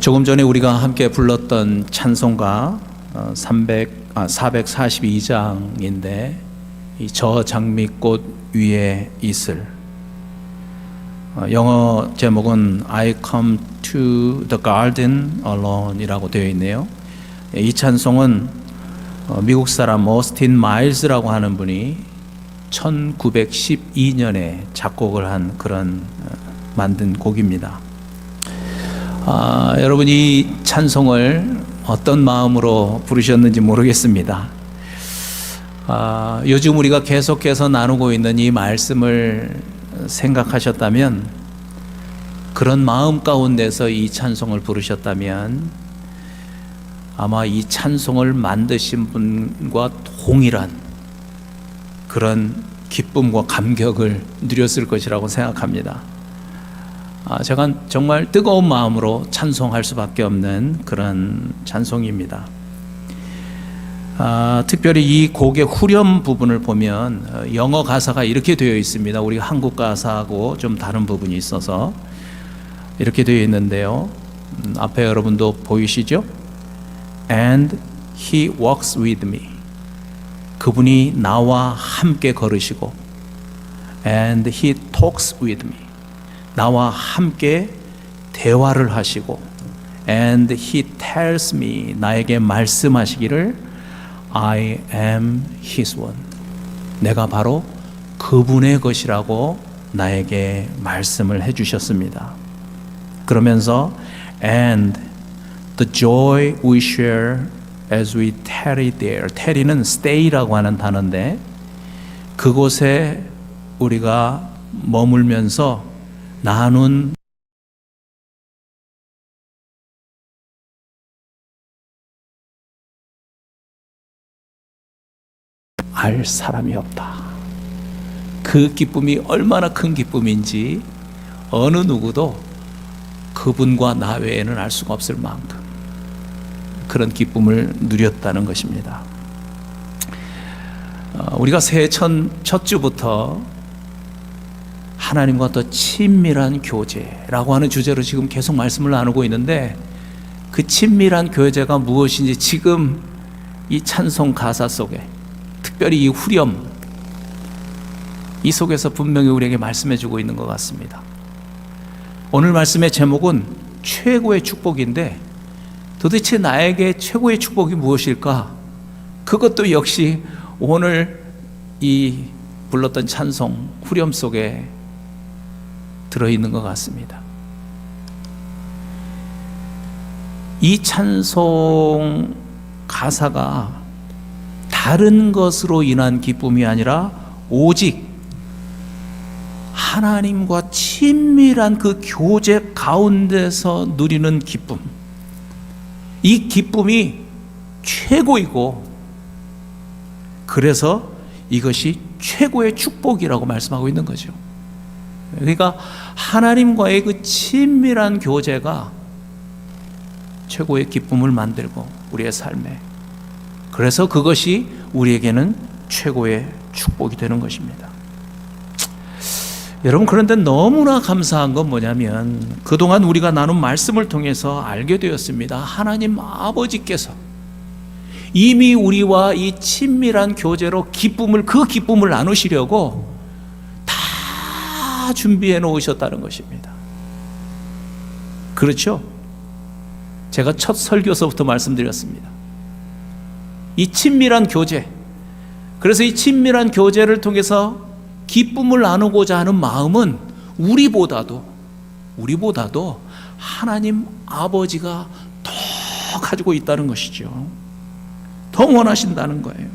조금 전에 우리가 함께 불렀던 찬송가 442장인데 저 장미꽃 위에 이슬, 영어 제목은 I come to the garden alone 이라고 되어 있네요. 이 찬송은 미국 사람 오스틴 마일스라고 하는 분이 1912년에 작곡을 한 그런 만든 곡입니다. 여러분, 이 찬송을 어떤 마음으로 부르셨는지 모르겠습니다. 요즘 우리가 계속해서 나누고 있는 이 말씀을 생각하셨다면, 그런 마음 가운데서 이 찬송을 부르셨다면 아마 이 찬송을 만드신 분과 동일한 그런 기쁨과 감격을 누렸을 것이라고 생각합니다. 제가 정말 뜨거운 마음으로 찬송할 수밖에 없는 그런 찬송입니다. 특별히 이 곡의 후렴 부분을 보면 영어 가사가 이렇게 되어 있습니다. 우리 한국 가사하고 좀 다른 부분이 있어서 이렇게 되어 있는데요. 앞에 여러분도 보이시죠? And he walks with me. 그분이 나와 함께 걸으시고, And he talks with me. 나와 함께 대화를 하시고, And he tells me. 나에게 말씀하시기를 I am his one. 내가 바로 그분의 것이라고 나에게 말씀을 해주셨습니다. 그러면서 And the joy we share as we tarry there. tarry는 stay라고 하는 단어인데, 그곳에 우리가 머물면서 나눈 알 사람이 없다. 그 기쁨이 얼마나 큰 기쁨인지 어느 누구도 그분과 나 외에는 알 수가 없을 만큼 그런 기쁨을 누렸다는 것입니다. 우리가 새해 첫 주부터 하나님과 더 친밀한 교제라고 하는 주제로 지금 계속 말씀을 나누고 있는데, 그 친밀한 교제가 무엇인지 지금 이 찬송 가사 속에, 특별히 이 후렴, 이 속에서 분명히 우리에게 말씀해 주고 있는 것 같습니다. 오늘 말씀의 제목은 최고의 축복인데, 도대체 나에게 최고의 축복이 무엇일까? 그것도 역시 오늘 이 불렀던 찬송 후렴 속에 들어있는 것 같습니다. 이 찬송 가사가 다른 것으로 인한 기쁨이 아니라 오직 하나님과 친밀한 그 교제 가운데서 누리는 기쁨, 이 기쁨이 최고이고, 그래서 이것이 최고의 축복이라고 말씀하고 있는 거죠. 그러니까 하나님과의 그 친밀한 교제가 최고의 기쁨을 만들고 우리의 삶에, 그래서 그것이 우리에게는 최고의 축복이 되는 것입니다. 여러분, 그런데 너무나 감사한 건 뭐냐면, 그동안 우리가 나눈 말씀을 통해서 알게 되었습니다. 하나님 아버지께서 이미 우리와 이 친밀한 교제로 그 기쁨을 나누시려고 다 준비해 놓으셨다는 것입니다. 그렇죠? 제가 첫 설교서부터 말씀드렸습니다. 이 친밀한 교제, 그래서 이 친밀한 교제를 통해서 기쁨을 나누고자 하는 마음은 우리보다도 하나님 아버지가 더 가지고 있다는 것이죠. 더 원하신다는 거예요.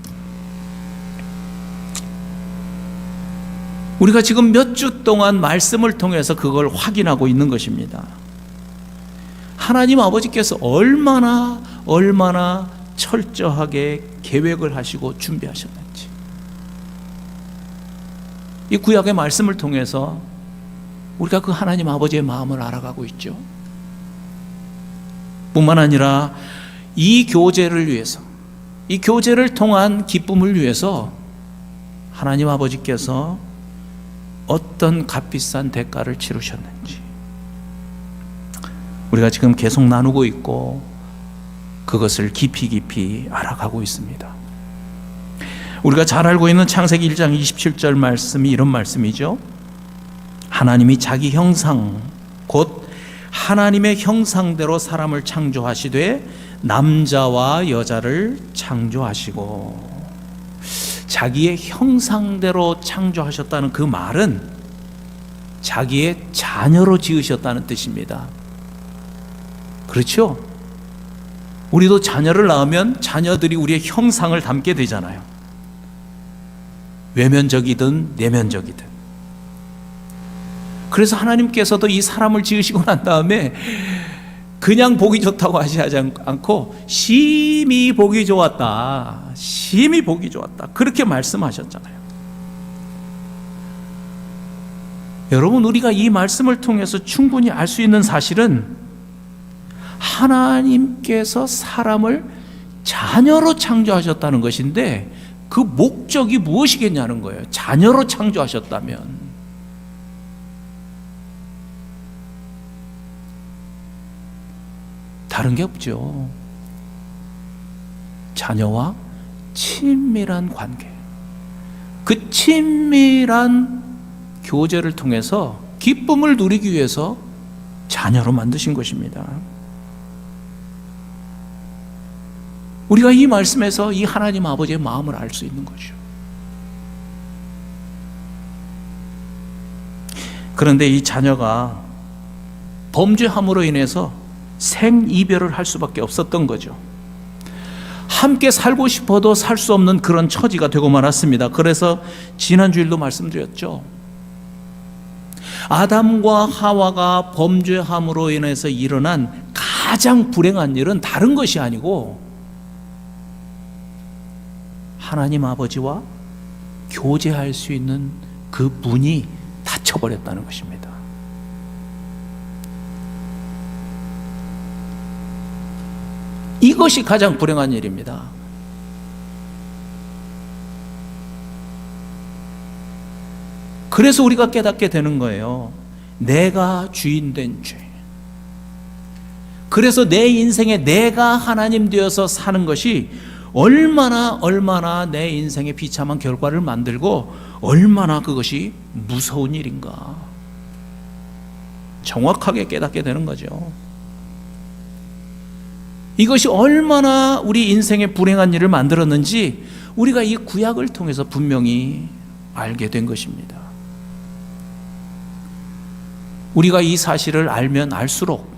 우리가 지금 몇 주 동안 말씀을 통해서 그걸 확인하고 있는 것입니다. 하나님 아버지께서 얼마나 철저하게 계획을 하시고 준비하셨는지, 이 구약의 말씀을 통해서 우리가 그 하나님 아버지의 마음을 알아가고 있죠. 뿐만 아니라 이 교제를 위해서, 이 교제를 통한 기쁨을 위해서 하나님 아버지께서 어떤 값비싼 대가를 치르셨는지, 우리가 지금 계속 나누고 있고 그것을 깊이 알아가고 있습니다. 우리가 잘 알고 있는 창세기 1장 27절 말씀이 이런 말씀이죠. 하나님이 자기 형상 곧 하나님의 형상대로 사람을 창조하시되 남자와 여자를 창조하시고, 자기의 형상대로 창조하셨다는 그 말은 자기의 자녀로 지으셨다는 뜻입니다. 그렇죠? 우리도 자녀를 낳으면 자녀들이 우리의 형상을 담게 되잖아요. 외면적이든 내면적이든. 그래서 하나님께서도 이 사람을 지으시고 난 다음에 그냥 보기 좋다고 하지 않고 심히 보기 좋았다, 심히 보기 좋았다, 그렇게 말씀하셨잖아요. 여러분, 우리가 이 말씀을 통해서 충분히 알 수 있는 사실은 하나님께서 사람을 자녀로 창조하셨다는 것인데, 그 목적이 무엇이겠냐는 거예요. 자녀로 창조하셨다면 다른 게 없죠. 자녀와 친밀한 관계, 그 친밀한 교제를 통해서 기쁨을 누리기 위해서 자녀로 만드신 것입니다. 우리가 이 말씀에서 이 하나님 아버지의 마음을 알 수 있는 거죠. 그런데 이 자녀가 범죄함으로 인해서 생이별을 할 수밖에 없었던 거죠. 함께 살고 싶어도 살 수 없는 그런 처지가 되고 말았습니다. 그래서 지난주일도 말씀드렸죠. 아담과 하와가 범죄함으로 인해서 일어난 가장 불행한 일은 다른 것이 아니고 하나님 아버지와 교제할 수 있는 그 문이 닫혀버렸다는 것입니다. 이것이 가장 불행한 일입니다. 그래서 우리가 깨닫게 되는 거예요. 내가 주인된 죄. 그래서 내 인생에 내가 하나님 되어서 사는 것이 얼마나 내 인생의 비참한 결과를 만들고 얼마나 그것이 무서운 일인가 정확하게 깨닫게 되는 거죠. 이것이 얼마나 우리 인생에 불행한 일을 만들었는지 우리가 이 구약을 통해서 분명히 알게 된 것입니다. 우리가 이 사실을 알면 알수록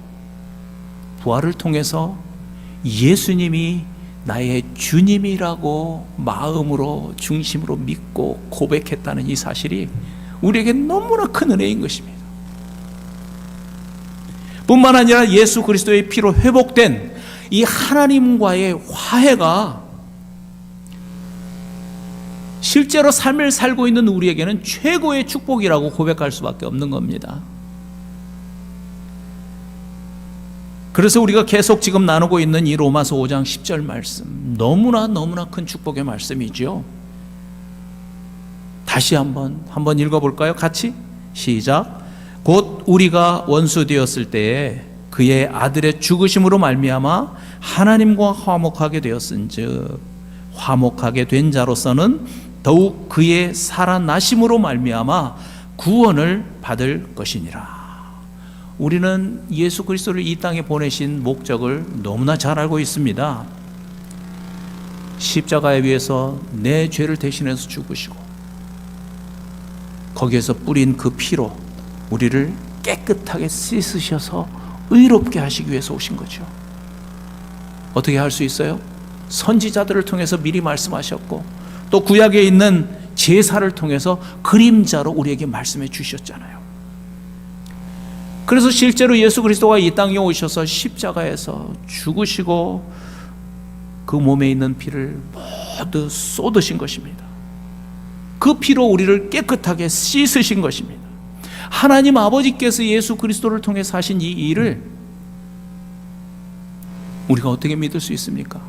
부활을 통해서 예수님이 나의 주님이라고 마음으로 중심으로 믿고 고백했다는 이 사실이 우리에게 너무나 큰 은혜인 것입니다. 뿐만 아니라 예수 그리스도의 피로 회복된 이 하나님과의 화해가 실제로 삶을 살고 있는 우리에게는 최고의 축복이라고 고백할 수밖에 없는 겁니다. 그래서 우리가 계속 지금 나누고 있는 이 로마서 5장 10절 말씀, 너무나 큰 축복의 말씀이죠. 다시 한번 읽어볼까요? 같이 시작. 곧 우리가 원수 되었을 때에 그의 아들의 죽으심으로 말미암아 하나님과 화목하게 되었은즉 화목하게 된 자로서는 더욱 그의 살아나심으로 말미암아 구원을 받을 것이니라. 우리는 예수 그리스도를 이 땅에 보내신 목적을 너무나 잘 알고 있습니다. 십자가에 위해서 내 죄를 대신해서 죽으시고 거기에서 뿌린 그 피로 우리를 깨끗하게 씻으셔서 의롭게 하시기 위해서 오신 거죠. 어떻게 할 수 있어요? 선지자들을 통해서 미리 말씀하셨고 또 구약에 있는 제사를 통해서 그림자로 우리에게 말씀해 주셨잖아요. 그래서 실제로 예수 그리스도가 이 땅에 오셔서 십자가에서 죽으시고 그 몸에 있는 피를 모두 쏟으신 것입니다. 그 피로 우리를 깨끗하게 씻으신 것입니다. 하나님 아버지께서 예수 그리스도를 통해서 하신 이 일을 우리가 어떻게 믿을 수 있습니까?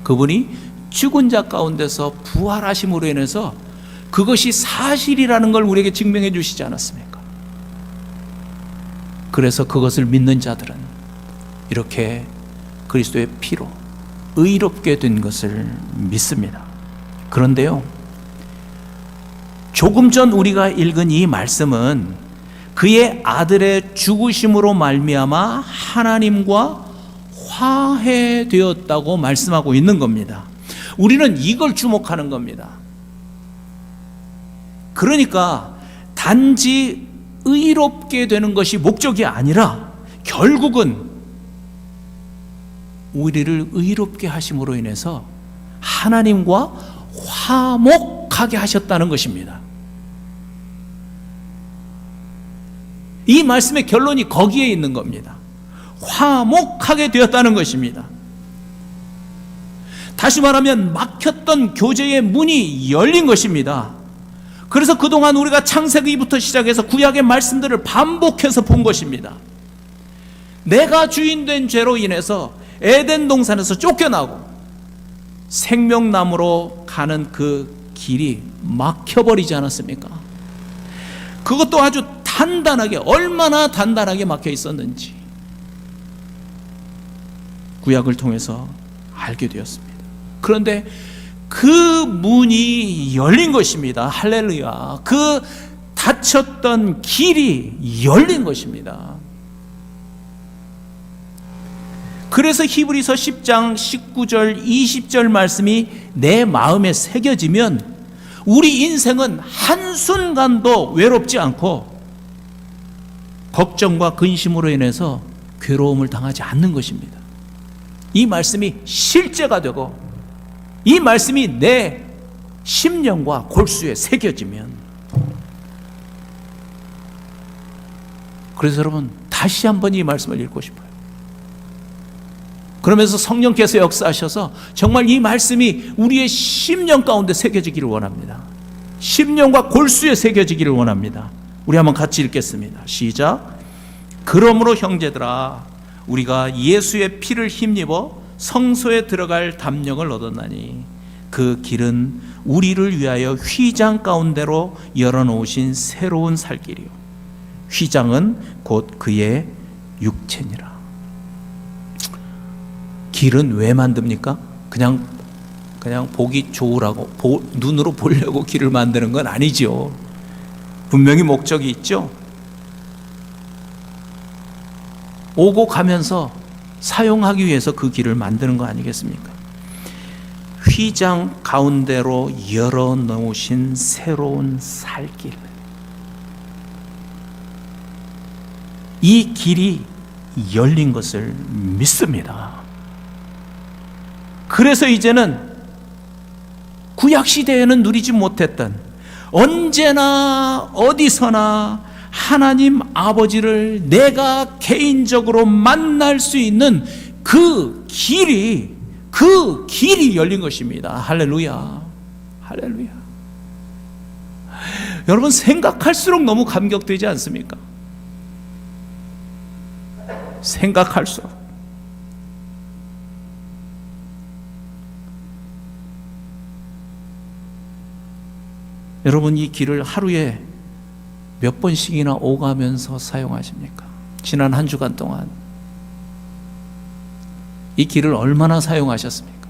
그분이 죽은 자 가운데서 부활하심으로 인해서 그것이 사실이라는 걸 우리에게 증명해 주시지 않았습니까? 그래서 그것을 믿는 자들은 이렇게 그리스도의 피로 의롭게 된 것을 믿습니다. 그런데요, 조금 전 우리가 읽은 이 말씀은 그의 아들의 죽으심으로 말미암아 하나님과 화해되었다고 말씀하고 있는 겁니다. 우리는 이걸 주목하는 겁니다. 그러니까 단지 의롭게 되는 것이 목적이 아니라 결국은 우리를 의롭게 하심으로 인해서 하나님과 화목하게 하셨다는 것입니다. 이 말씀의 결론이 거기에 있는 겁니다. 화목하게 되었다는 것입니다. 다시 말하면 막혔던 교제의 문이 열린 것입니다. 그래서 그동안 우리가 창세기부터 시작해서 구약의 말씀들을 반복해서 본 것입니다. 내가 주인된 죄로 인해서 에덴 동산에서 쫓겨나고 생명나무로 가는 그 길이 막혀버리지 않았습니까? 그것도 아주 단단하게, 얼마나 단단하게 막혀 있었는지 구약을 통해서 알게 되었습니다. 그런데 그 문이 열린 것입니다. 할렐루야. 그 닫혔던 길이 열린 것입니다. 그래서 히브리서 10장 19절 20절 말씀이 내 마음에 새겨지면 우리 인생은 한순간도 외롭지 않고 걱정과 근심으로 인해서 괴로움을 당하지 않는 것입니다. 이 말씀이 실제가 되고 이 말씀이 내 심령과 골수에 새겨지면, 그래서 여러분 다시 한번 이 말씀을 읽고 싶어요. 그러면서 성령께서 역사하셔서 정말 이 말씀이 우리의 심령 가운데 새겨지기를 원합니다. 심령과 골수에 새겨지기를 원합니다. 우리 한번 같이 읽겠습니다. 시작. 그러므로 형제들아, 우리가 예수의 피를 힘입어 성소에 들어갈 담력을 얻었나니 그 길은 우리를 위하여 휘장 가운데로 열어놓으신 새로운 살 길이요, 휘장은 곧 그의 육체니라. 길은 왜 만듭니까? 그냥 보기 좋으라고, 눈으로 보려고 길을 만드는 건 아니죠. 분명히 목적이 있죠. 오고 가면서 사용하기 위해서 그 길을 만드는 거 아니겠습니까? 휘장 가운데로 열어놓으신 새로운 살길, 이 길이 열린 것을 믿습니다. 그래서 이제는 구약시대에는 누리지 못했던, 언제나 어디서나 하나님 아버지를 내가 개인적으로 만날 수 있는 그 길이 열린 것입니다. 할렐루야. 할렐루야. 여러분, 생각할수록 너무 감격되지 않습니까? 생각할수록. 여러분, 이 길을 하루에 몇 번씩이나 오가면서 사용하십니까? 지난 한 주간 동안 이 길을 얼마나 사용하셨습니까?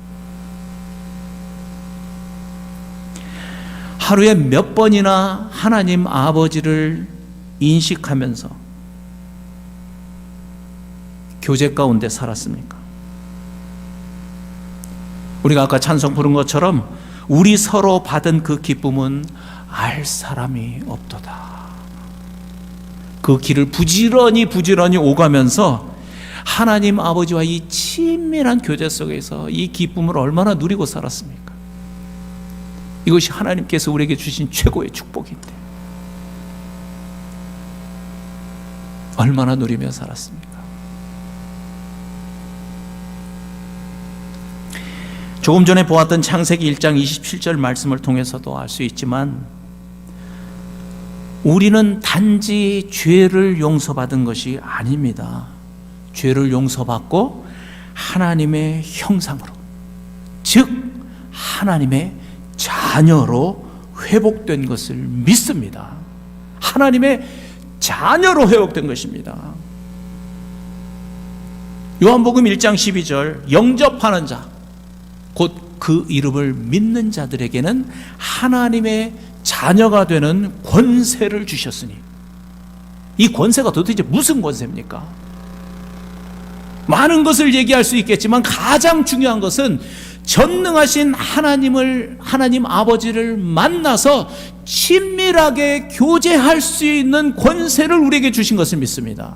하루에 몇 번이나 하나님 아버지를 인식하면서 교제 가운데 살았습니까? 우리가 아까 찬송 부른 것처럼 우리 서로 받은 그 기쁨은 알 사람이 없도다. 그 길을 부지런히 오가면서 하나님 아버지와 이 친밀한 교제 속에서 이 기쁨을 얼마나 누리고 살았습니까? 이것이 하나님께서 우리에게 주신 최고의 축복인데 얼마나 누리며 살았습니까? 조금 전에 보았던 창세기 1장 27절 말씀을 통해서도 알 수 있지만, 우리는 단지 죄를 용서받은 것이 아닙니다. 죄를 용서받고 하나님의 형상으로, 즉 하나님의 자녀로 회복된 것을 믿습니다. 하나님의 자녀로 회복된 것입니다. 요한복음 1장 12절 영접하는 자 곧 그 이름을 믿는 자들에게는 하나님의 자녀가 되는 권세를 주셨으니, 이 권세가 도대체 무슨 권세입니까? 많은 것을 얘기할 수 있겠지만 가장 중요한 것은 전능하신 하나님 아버지를 만나서 친밀하게 교제할 수 있는 권세를 우리에게 주신 것을 믿습니다.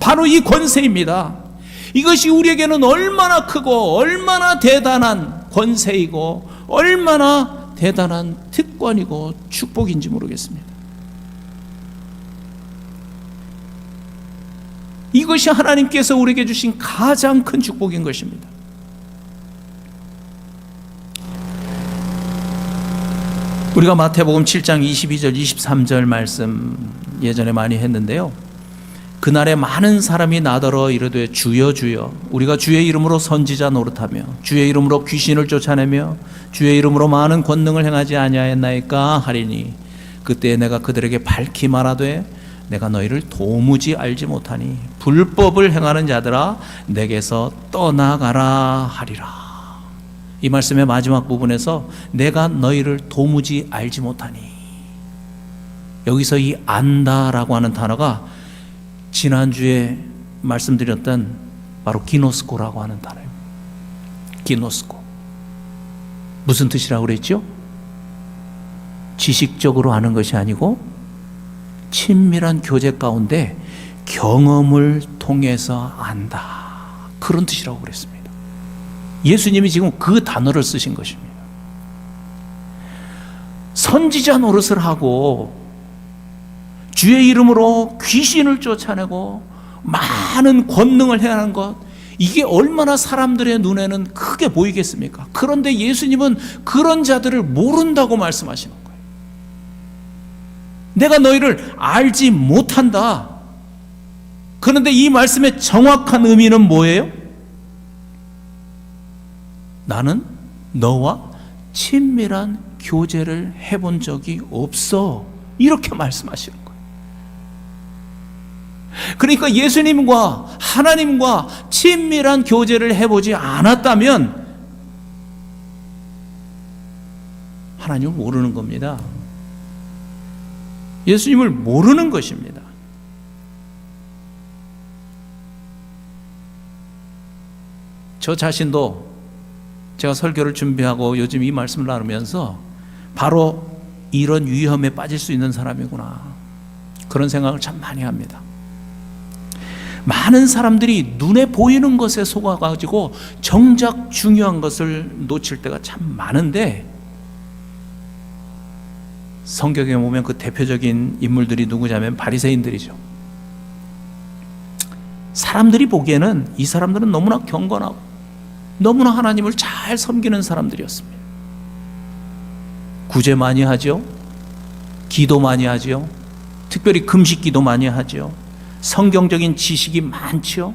바로 이 권세입니다. 이것이 우리에게는 얼마나 크고 얼마나 대단한 권세이고 얼마나 대단한 특권이고 축복인지 모르겠습니다. 이것이 하나님께서 우리에게 주신 가장 큰 축복인 것입니다. 우리가 마태복음 7장 22절 23절 말씀 예전에 많이 했는데요, 그날에 많은 사람이 나더러 이르되 주여 주여 우리가 주의 이름으로 선지자 노릇하며 주의 이름으로 귀신을 쫓아내며 주의 이름으로 많은 권능을 행하지 아니하였나이까 하리니, 그때 내가 그들에게 밝히 말하되 내가 너희를 도무지 알지 못하니 불법을 행하는 자들아 내게서 떠나가라 하리라. 이 말씀의 마지막 부분에서 내가 너희를 도무지 알지 못하니, 여기서 이 안다라고 하는 단어가 지난주에 말씀드렸던 바로 기노스코라고 하는 단어입니다. 기노스코. 무슨 뜻이라고 그랬죠? 지식적으로 아는 것이 아니고 친밀한 교제 가운데 경험을 통해서 안다, 그런 뜻이라고 그랬습니다. 예수님이 지금 그 단어를 쓰신 것입니다. 선지자 노릇을 하고 주의 이름으로 귀신을 쫓아내고 많은 권능을 행하는 것, 이게 얼마나 사람들의 눈에는 크게 보이겠습니까? 그런데 예수님은 그런 자들을 모른다고 말씀하시는 거예요. 내가 너희를 알지 못한다. 그런데 이 말씀의 정확한 의미는 뭐예요? 나는 너와 친밀한 교제를 해본 적이 없어, 이렇게 말씀하시는 거예요. 그러니까 예수님과 하나님과 친밀한 교제를 해보지 않았다면 하나님을 모르는 겁니다. 예수님을 모르는 것입니다. 저 자신도 제가 설교를 준비하고 요즘 이 말씀을 나누면서 바로 이런 위험에 빠질 수 있는 사람이구나, 그런 생각을 참 많이 합니다. 많은 사람들이 눈에 보이는 것에 속아가지고 정작 중요한 것을 놓칠 때가 참 많은데, 성경에 보면 그 대표적인 인물들이 누구냐면 바리새인들이죠. 사람들이 보기에는 이 사람들은 너무나 경건하고 너무나 하나님을 잘 섬기는 사람들이었습니다. 구제 많이 하죠. 기도 많이 하죠. 특별히 금식 기도 많이 하죠. 성경적인 지식이 많죠.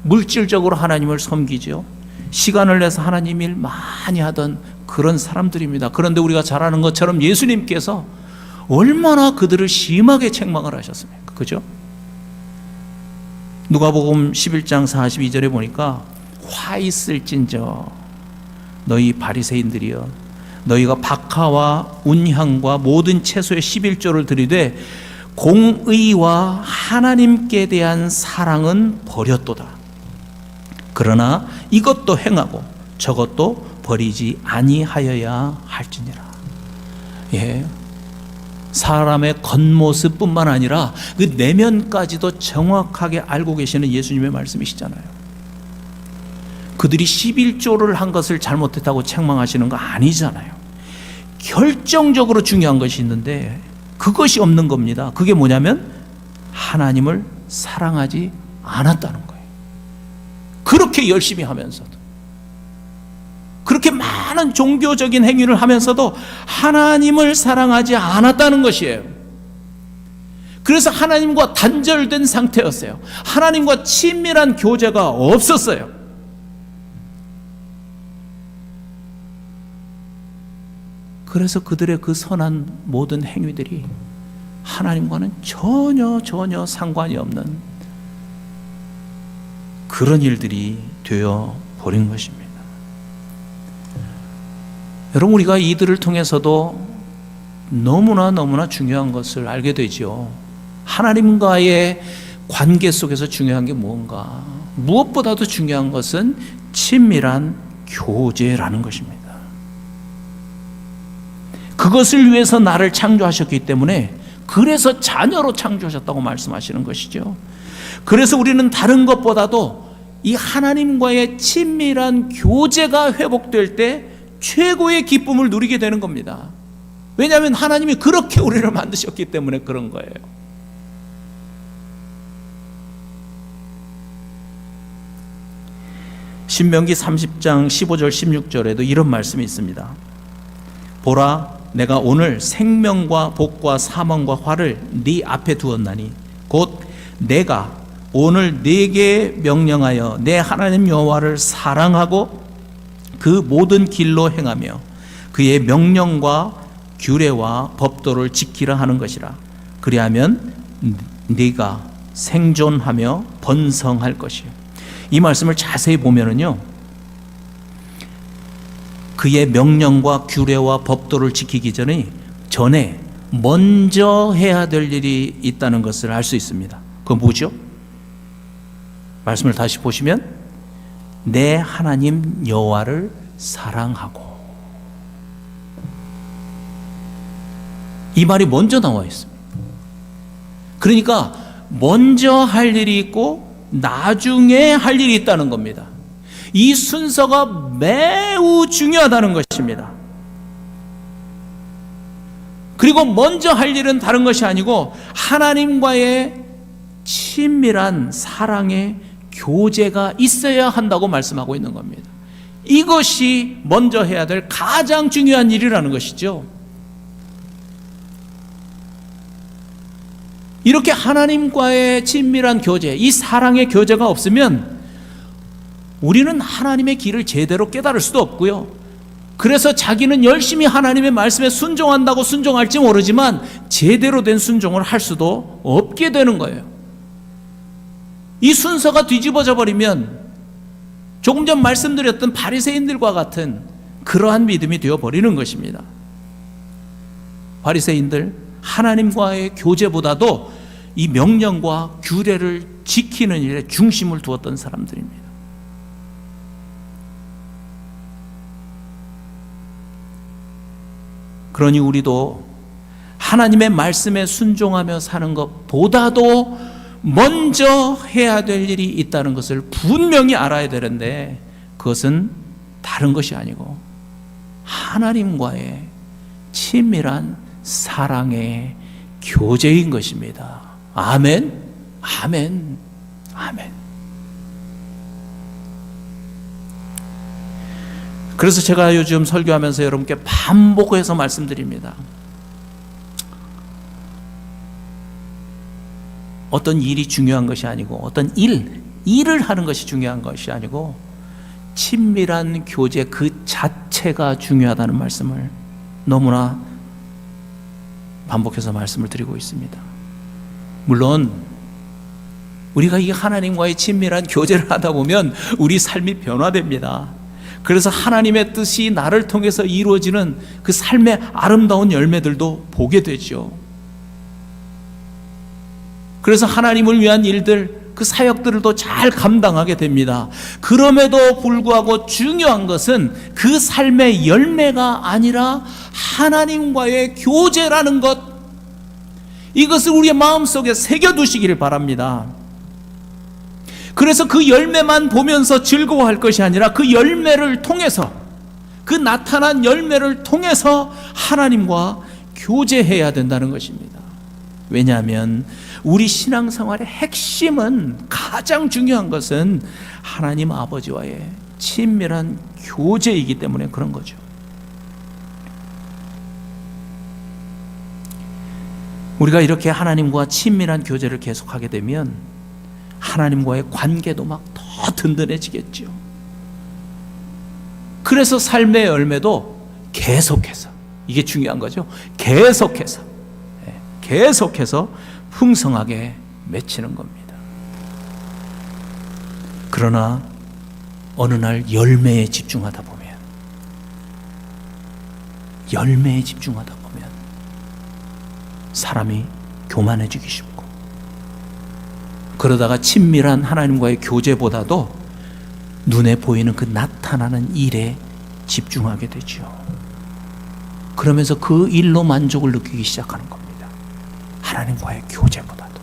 물질적으로 하나님을 섬기죠. 시간을 내서 하나님 일 많이 하던 그런 사람들입니다. 그런데 우리가 잘 아는 것처럼 예수님께서 얼마나 그들을 심하게 책망을 하셨습니까? 그죠? 누가복음 11장 42절에 보니까 화 있을진저 너희 바리새인들이여, 너희가 박하와 운향과 모든 채소의 11조를 드리되 공의와 하나님께 대한 사랑은 버렸도다. 그러나 이것도 행하고 저것도 버리지 아니하여야 할지니라. 예, 사람의 겉모습뿐만 아니라 그 내면까지도 정확하게 알고 계시는 예수님의 말씀이시잖아요. 그들이 11조를 한 것을 잘못했다고 책망하시는 거 아니잖아요. 결정적으로 중요한 것이 있는데 그것이 없는 겁니다. 그게 뭐냐면 하나님을 사랑하지 않았다는 거예요. 그렇게 열심히 하면서도, 그렇게 많은 종교적인 행위를 하면서도 하나님을 사랑하지 않았다는 것이에요. 그래서 하나님과 단절된 상태였어요. 하나님과 친밀한 교제가 없었어요. 그래서 그들의 그 선한 모든 행위들이 하나님과는 전혀 상관이 없는 그런 일들이 되어 버린 것입니다. 여러분, 우리가 이들을 통해서도 너무나 중요한 것을 알게 되죠. 하나님과의 관계 속에서 중요한 게 뭔가, 무엇보다도 중요한 것은 친밀한 교제라는 것입니다. 그것을 위해서 나를 창조하셨기 때문에, 그래서 자녀로 창조하셨다고 말씀하시는 것이죠. 그래서 우리는 다른 것보다도 이 하나님과의 친밀한 교제가 회복될 때 최고의 기쁨을 누리게 되는 겁니다. 왜냐하면 하나님이 그렇게 우리를 만드셨기 때문에 그런 거예요. 신명기 30장 15절 16절에도 이런 말씀이 있습니다. 보라, 내가 오늘 생명과 복과 사망과 화를 네 앞에 두었나니 곧 내가 오늘 네게 명령하여 내 하나님 여호와를 사랑하고 그 모든 길로 행하며 그의 명령과 규례와 법도를 지키라 하는 것이라. 그리하면 네가 생존하며 번성할 것이요. 이 말씀을 자세히 보면은요, 그의 명령과 규례와 법도를 지키기 전에 먼저 해야 될 일이 있다는 것을 알 수 있습니다. 그건 뭐죠? 말씀을 다시 보시면 내 하나님 여호와를 사랑하고, 이 말이 먼저 나와 있습니다. 그러니까 먼저 할 일이 있고 나중에 할 일이 있다는 겁니다. 이 순서가 매우 중요하다는 것입니다. 그리고 먼저 할 일은 다른 것이 아니고 하나님과의 친밀한 사랑의 교제가 있어야 한다고 말씀하고 있는 겁니다. 이것이 먼저 해야 될 가장 중요한 일이라는 것이죠. 이렇게 하나님과의 친밀한 교제, 이 사랑의 교제가 없으면 우리는 하나님의 길을 제대로 깨달을 수도 없고요. 그래서 자기는 열심히 하나님의 말씀에 순종한다고 순종할지 모르지만 제대로 된 순종을 할 수도 없게 되는 거예요. 이 순서가 뒤집어져 버리면 조금 전 말씀드렸던 바리새인들과 같은 그러한 믿음이 되어버리는 것입니다. 바리새인들, 하나님과의 교제보다도 이 명령과 규례를 지키는 일에 중심을 두었던 사람들입니다. 그러니 우리도 하나님의 말씀에 순종하며 사는 것보다도 먼저 해야 될 일이 있다는 것을 분명히 알아야 되는데, 그것은 다른 것이 아니고 하나님과의 친밀한 사랑의 교제인 것입니다. 아멘, 아멘, 아멘. 그래서 제가 요즘 설교하면서 여러분께 반복해서 말씀드립니다. 어떤 일이 중요한 것이 아니고, 어떤 일을 하는 것이 중요한 것이 아니고 친밀한 교제 그 자체가 중요하다는 말씀을 너무나 반복해서 말씀을 드리고 있습니다. 물론 우리가 이 하나님과의 친밀한 교제를 하다 보면 우리 삶이 변화됩니다. 그래서 하나님의 뜻이 나를 통해서 이루어지는 그 삶의 아름다운 열매들도 보게 되죠. 그래서 하나님을 위한 일들, 그 사역들도 잘 감당하게 됩니다. 그럼에도 불구하고 중요한 것은 그 삶의 열매가 아니라 하나님과의 교제라는 것, 이것을 우리의 마음속에 새겨두시기를 바랍니다. 그래서 그 열매만 보면서 즐거워할 것이 아니라 그 열매를 통해서, 그 나타난 열매를 통해서 하나님과 교제해야 된다는 것입니다. 왜냐하면 우리 신앙생활의 핵심은, 가장 중요한 것은 하나님 아버지와의 친밀한 교제이기 때문에 그런 거죠. 우리가 이렇게 하나님과 친밀한 교제를 계속하게 되면 하나님과의 관계도 막 더 든든해지겠죠. 그래서 삶의 열매도 계속해서, 이게 중요한 거죠. 계속해서 풍성하게 맺히는 겁니다. 그러나 어느 날 열매에 집중하다 보면 사람이 교만해지기 쉽고, 그러다가 친밀한 하나님과의 교제보다도 눈에 보이는 그 나타나는 일에 집중하게 되죠. 그러면서 그 일로 만족을 느끼기 시작하는 겁니다. 하나님과의 교제보다도.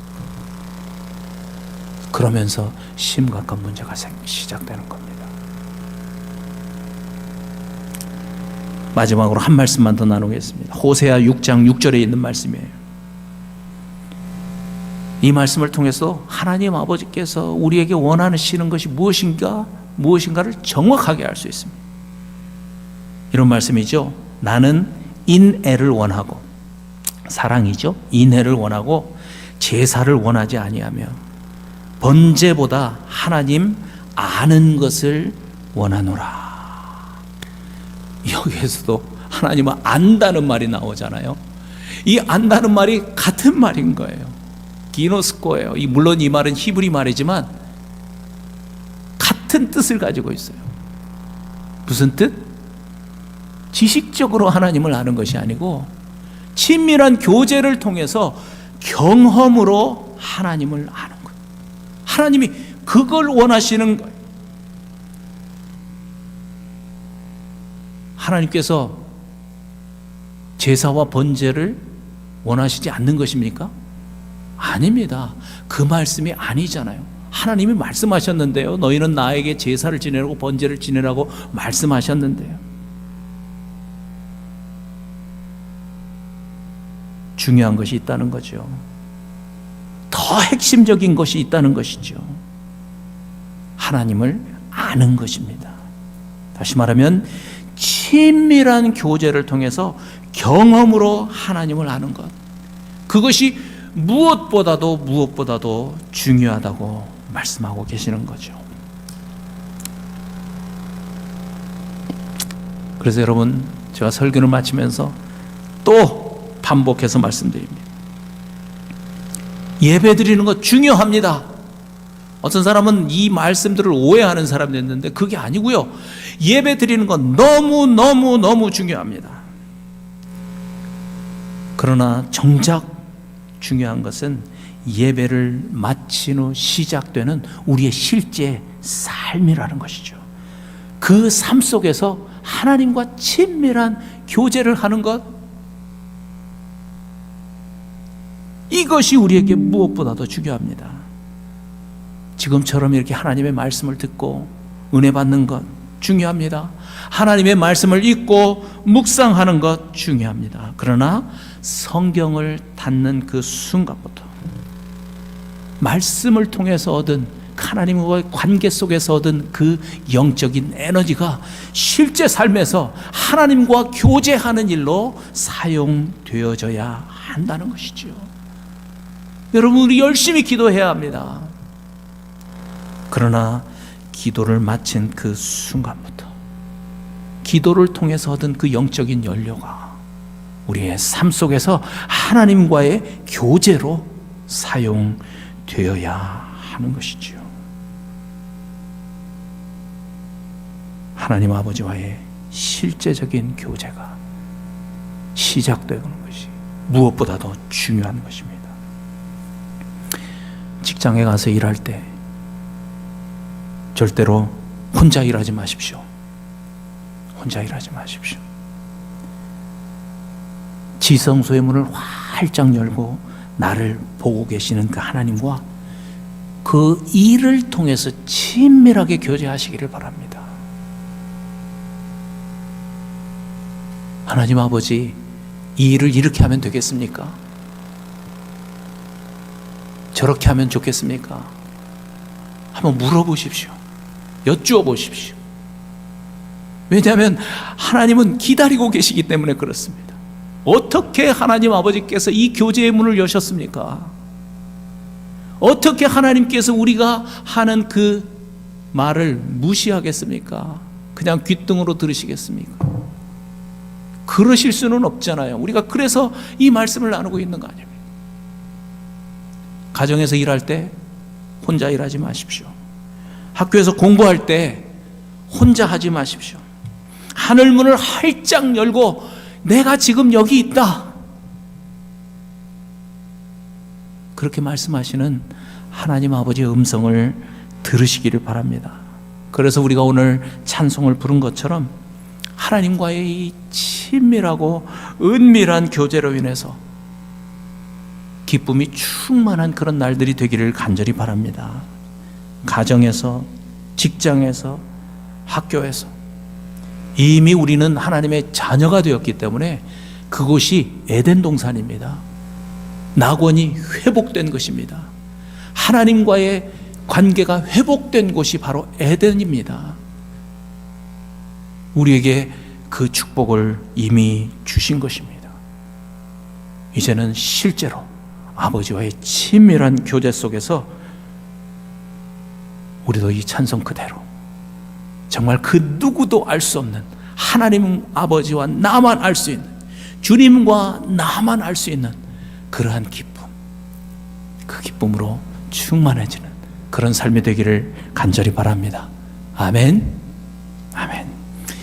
그러면서 심각한 문제가 시작되는 겁니다. 마지막으로 한 말씀만 더 나누겠습니다. 호세아 6장 6절에 있는 말씀이에요. 이 말씀을 통해서 하나님 아버지께서 우리에게 원하시는 것이 무엇인가를 정확하게 알 수 있습니다. 이런 말씀이죠. 나는 인애를 원하고, 사랑이죠. 인애를 원하고 제사를 원하지 아니하며 번제보다 하나님 아는 것을 원하노라. 여기에서도 하나님은 안다는 말이 나오잖아요. 이 안다는 말이 같은 말인 거예요. 기노스코예요. 물론 이 말은 히브리 말이지만 같은 뜻을 가지고 있어요. 무슨 뜻? 지식적으로 하나님을 아는 것이 아니고 친밀한 교제를 통해서 경험으로 하나님을 아는 거예요. 하나님이 그걸 원하시는 거예요. 하나님께서 제사와 번제를 원하시지 않는 것입니까? 아닙니다. 그 말씀이 아니잖아요. 하나님이 말씀하셨는데요. 너희는 나에게 제사를 지내라고 번제를 지내라고 말씀하셨는데요. 중요한 것이 있다는 거죠. 더 핵심적인 것이 있다는 것이죠. 하나님을 아는 것입니다. 다시 말하면 친밀한 교제를 통해서 경험으로 하나님을 아는 것, 그것이 무엇보다도 중요하다고 말씀하고 계시는 거죠. 그래서 여러분, 제가 설교를 마치면서 또 반복해서 말씀드립니다. 예배 드리는 것 중요합니다. 어떤 사람은 이 말씀들을 오해하는 사람이 있는데 그게 아니고요. 예배 드리는 건 너무 중요합니다. 그러나 정작 중요한 것은 예배를 마친 후 시작되는 우리의 실제 삶이라는 것이죠. 그 삶 속에서 하나님과 친밀한 교제를 하는 것, 이것이 우리에게 무엇보다도 중요합니다. 지금처럼 이렇게 하나님의 말씀을 듣고 은혜 받는 것 중요합니다. 하나님의 말씀을 읽고 묵상하는 것 중요합니다. 그러나 성경을 닫는 그 순간부터 말씀을 통해서 얻은, 하나님과의 관계 속에서 얻은 그 영적인 에너지가 실제 삶에서 하나님과 교제하는 일로 사용되어져야 한다는 것이죠. 여러분, 우리 열심히 기도해야 합니다. 그러나 기도를 마친 그 순간부터 기도를 통해서 얻은 그 영적인 연료가 우리의 삶 속에서 하나님과의 교제로 사용되어야 하는 것이지요. 하나님 아버지와의 실제적인 교제가 시작되는 것이 무엇보다도 중요한 것입니다. 직장에 가서 일할 때 절대로 혼자 일하지 마십시오. 혼자 일하지 마십시오. 지성소의 문을 활짝 열고 나를 보고 계시는 그 하나님과 그 일을 통해서 친밀하게 교제하시기를 바랍니다. 하나님 아버지, 이 일을 이렇게 하면 되겠습니까? 저렇게 하면 좋겠습니까? 한번 물어보십시오. 여쭈어 보십시오. 왜냐하면 하나님은 기다리고 계시기 때문에 그렇습니다. 어떻게 하나님 아버지께서 이 교제의 문을 여셨습니까? 어떻게 하나님께서 우리가 하는 그 말을 무시하겠습니까? 그냥 귓등으로 들으시겠습니까? 그러실 수는 없잖아요. 우리가 그래서 이 말씀을 나누고 있는 거 아닙니까? 가정에서 일할 때 혼자 일하지 마십시오. 학교에서 공부할 때 혼자 하지 마십시오. 하늘 문을 활짝 열고 내가 지금 여기 있다, 그렇게 말씀하시는 하나님 아버지의 음성을 들으시기를 바랍니다. 그래서 우리가 오늘 찬송을 부른 것처럼 하나님과의 이 친밀하고 은밀한 교제로 인해서 기쁨이 충만한 그런 날들이 되기를 간절히 바랍니다. 가정에서, 직장에서, 학교에서 이미 우리는 하나님의 자녀가 되었기 때문에 그곳이 에덴 동산입니다. 낙원이 회복된 것입니다. 하나님과의 관계가 회복된 곳이 바로 에덴입니다. 우리에게 그 축복을 이미 주신 것입니다. 이제는 실제로 아버지와의 친밀한 교제 속에서 우리도 이 찬송 그대로 정말 그 누구도 알 수 없는 하나님 아버지와 나만 알 수 있는, 주님과 나만 알 수 있는 그러한 기쁨, 그 기쁨으로 충만해지는 그런 삶이 되기를 간절히 바랍니다. 아멘.